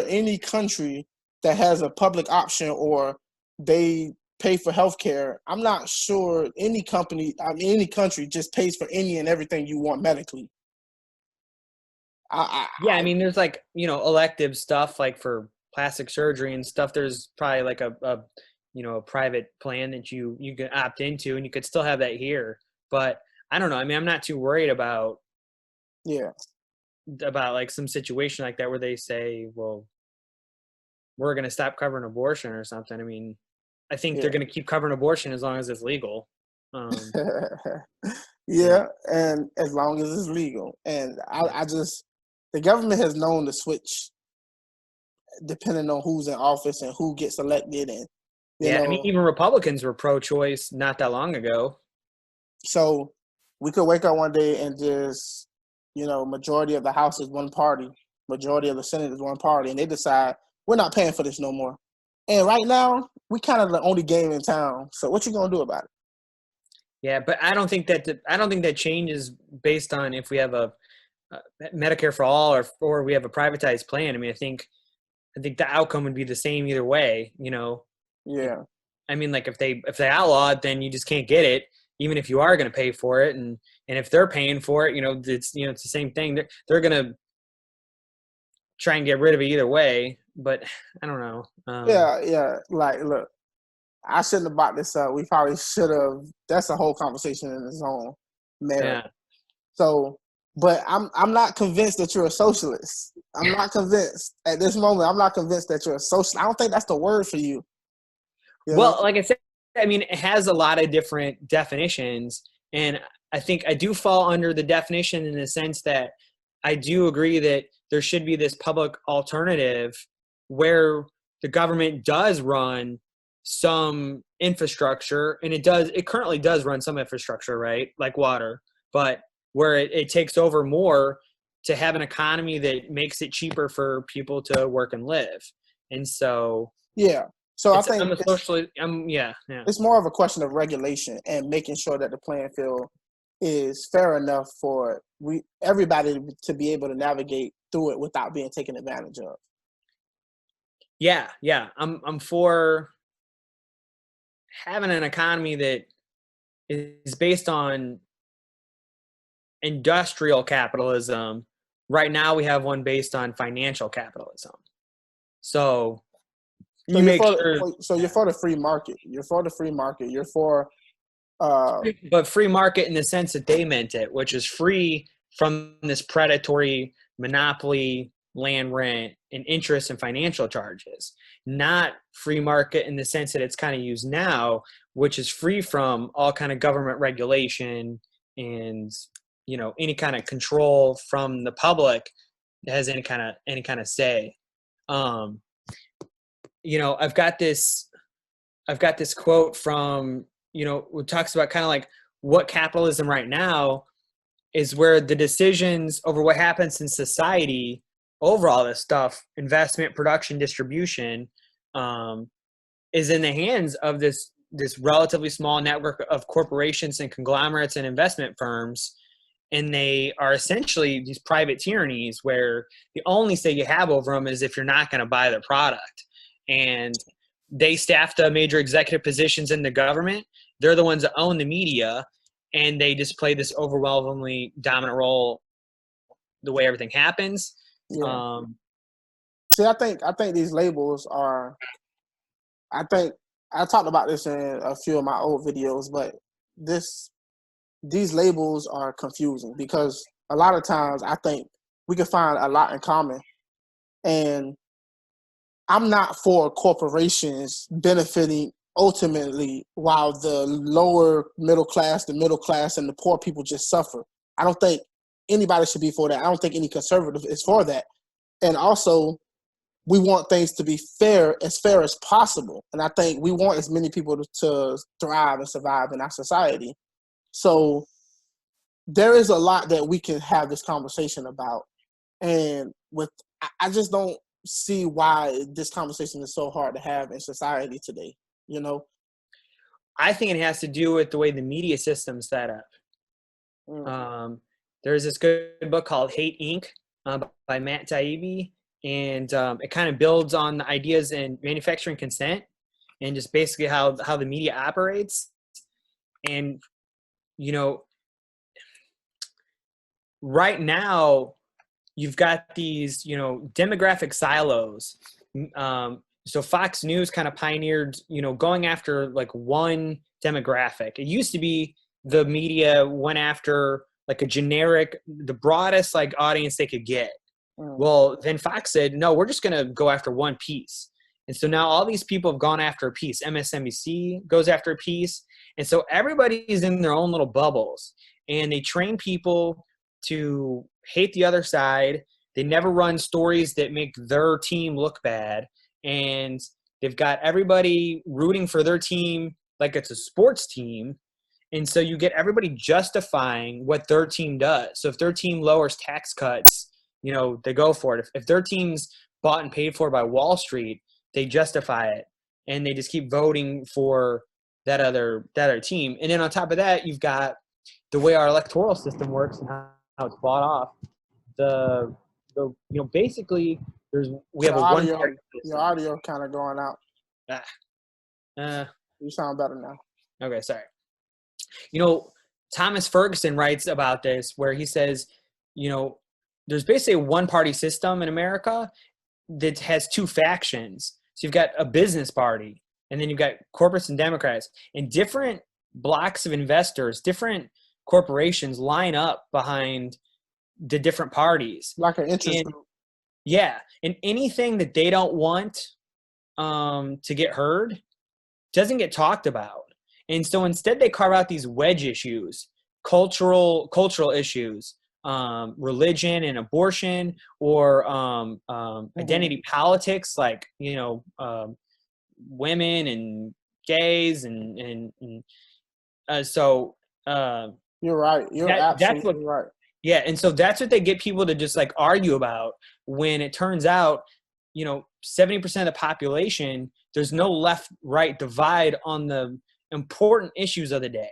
any country that has a public option or they pay for healthcare. I'm not sure any country just pays for any and everything you want medically. I mean, there's like, elective stuff like for plastic surgery and stuff. There's probably like a private plan that you can opt into, and you could still have that here. But I don't know. I mean, I'm not too worried about like some situation like that where they say, well, we're going to stop covering abortion or something. I mean, I think they're going to keep covering abortion as long as it's legal. And as long as it's legal. And the government has known to switch depending on who's in office and who gets elected. And I mean, even Republicans were pro-choice not that long ago. So we could wake up one day and just, majority of the House is one party, majority of the Senate is one party, and they decide we're not paying for this no more. And right now, we kind of the only game in town. So what you gonna do about it? Yeah, but I don't think that change is based on if we have a Medicare for all or we have a privatized plan. I mean, I think the outcome would be the same either way. Yeah. I mean, like if they outlaw it, then you just can't get it, even if you are going to pay for it, and if they're paying for it, it's the same thing. They're going to try and get rid of it either way. But I don't know. Like, look, I shouldn't have brought this up. We probably should have. That's a whole conversation in its own merit. Yeah. So, but I'm not convinced that you're a socialist. I'm not convinced at this moment. I'm not convinced that you're a socialist. I don't think that's the word for you. Well, like I said, I mean, it has a lot of different definitions, and I think I do fall under the definition in the sense that I do agree that there should be this public alternative where the government does run some infrastructure, and it currently does run some infrastructure, right? Like water, but where it takes over more to have an economy that makes it cheaper for people to work and live. And so, so I think it's more of a question of regulation and making sure that the playing field is fair enough for everybody to be able to navigate through it without being taken advantage of. Yeah. I'm for having an economy that is based on industrial capitalism. Right now we have one based on financial capitalism. So you're for the free market. You're for the free market. You're for but free market in the sense that they meant it, which is free from this predatory monopoly, land rent, and interest and financial charges. Not free market in the sense that it's kind of used now, which is free from all kind of government regulation and any kind of control from the public that has any kind of say. I've got this quote from, it talks about kind of like what capitalism right now is, where the decisions over what happens in society over all this stuff, investment, production, distribution, is in the hands of this relatively small network of corporations and conglomerates and investment firms. And they are essentially these private tyrannies where the only say you have over them is if you're not going to buy their product. And they staff the major executive positions in the government. They're the ones that own the media, and they just play this overwhelmingly dominant role the way everything happens. Yeah. See, I think these labels are. I think I talked about this in a few of my old videos, but these labels are confusing because a lot of times I think we can find a lot in common. And I'm not for corporations benefiting ultimately while the lower middle class, the middle class, and the poor people just suffer. I don't think anybody should be for that. I don't think any conservative is for that. And also, we want things to be fair as possible. And I think we want as many people to thrive and survive in our society. So there is a lot that we can have this conversation about. And I just don't see why this conversation is so hard to have in society today, you know? I think it has to do with the way the media system's set up. There's this good book called Hate Inc. By Matt Taibbi, and it kind of builds on the ideas in manufacturing consent and just basically how the media operates. And, you know, right now you've got these, you know, demographic silos. So Fox News kind of pioneered, you know, going after like one demographic. It used to be the media went after like a generic, the broadest like audience they could get. Well, then Fox said, no, we're just going to go after one piece. And so now all these people have gone after a piece. MSNBC goes after a piece. And so everybody's in their own little bubbles. And they train people to hate the other side. They never run stories that make their team look bad. And they've got everybody rooting for their team like it's a sports team. And so you get everybody justifying what their team does. So if their team lowers tax cuts, you know, they go for it. If their team's bought and paid for by Wall Street, they justify it. And they just keep voting for that other team. And then on top of that, you've got the way our electoral system works and how it's bought off. The you know, basically we have a one-party system. Your audio kind of going out. You sound better now. Okay, sorry. You know, Thomas Ferguson writes about this where he says, you know, there's basically a one-party system in America that has two factions. So you've got a business party, and then you've got corporates and Democrats, and different blocks of investors, different corporations line up behind the different parties. Like an interest group. Yeah, and anything that they don't want to get heard doesn't get talked about. And so instead they carve out these wedge issues, cultural issues, religion and abortion, or identity politics, like, you know, women and gays and so you're right. You're absolutely right. Yeah, and so that's what they get people to just like argue about, when it turns out, you know, 70% of the population, there's no left-right divide on the important issues of the day.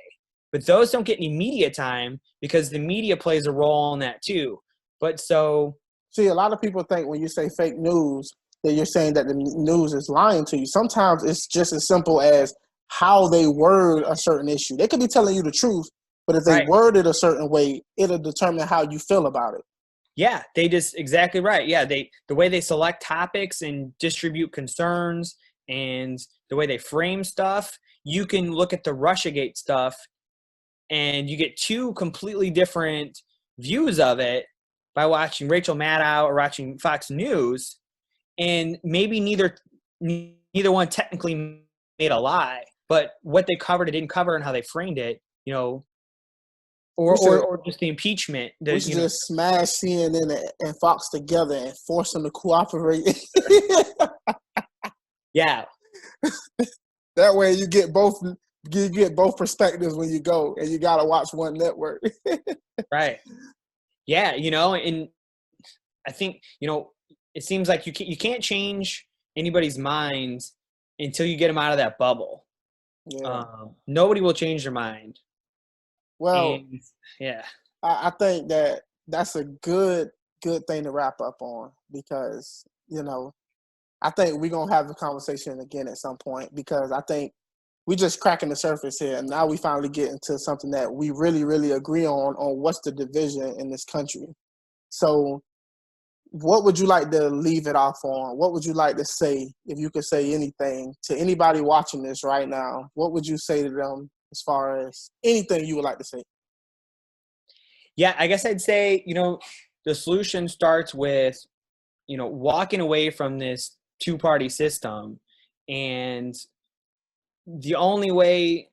But those don't get any media time because the media plays a role in that too. But so... See, a lot of people think when you say fake news that you're saying that the news is lying to you. Sometimes it's just as simple as how they word a certain issue. They could be telling you the truth, but if they word it a certain way, it'll determine how you feel about it. Yeah, they just exactly right. Yeah, the way they select topics and distribute concerns and the way they frame stuff, you can look at the Russiagate stuff and you get two completely different views of it by watching Rachel Maddow or watching Fox News, and maybe neither one technically made a lie, but what they covered or didn't cover and how they framed it, you know, or just the impeachment. We should just smash CNN and Fox together and force them to cooperate. Yeah. That way you get both perspectives when you go, and you got to watch one network. Right. Yeah, you know, and I think, you know, it seems like you can't change anybody's minds until you get them out of that bubble. Yeah. Nobody will change their mind. Well, and, yeah, I think that's a good thing to wrap up on, because, you know, I think we're going to have the conversation again at some point, because I think we're just cracking the surface here. And now we finally get into something that we really, really agree on what's the division in this country. So what would you like to leave it off on? What would you like to say, if you could say anything to anybody watching this right now? What would you say to them as far as anything you would like to say? Yeah, I guess I'd say, you know, the solution starts with, you know, walking away from this two-party system. And the only way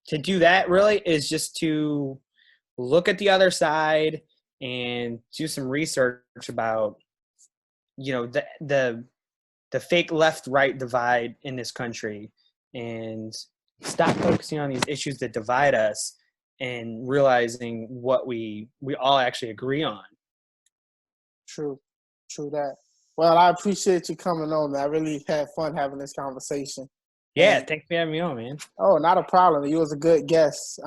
to do that really is just to look at the other side and do some research about the fake left-right divide in this country, and stop focusing on these issues that divide us and realizing what we all actually agree on. True that. Well, I appreciate you coming on, man. I really had fun having this conversation. Yeah, thanks for having me on, man. Oh, not a problem. You was a good guest.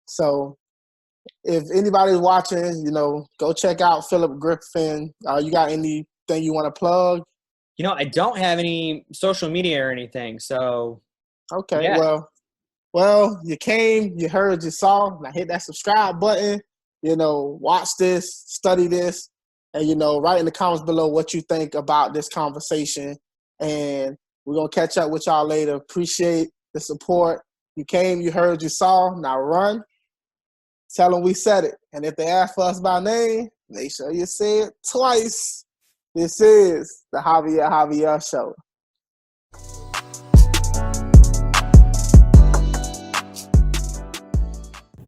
So if anybody's watching, go check out Phillip Griffin. You got anything you want to plug? I don't have any social media or anything, so. Okay, yeah. Well, you came, you heard, you saw. Now hit that subscribe button. Watch this, study this, and write in the comments below what you think about this conversation. And we're gonna catch up with y'all later. Appreciate the support. You came, you heard, you saw. Now run. Tell them we said it. And if they ask for us by name, make sure you say it twice. This is the Javier Javier Show.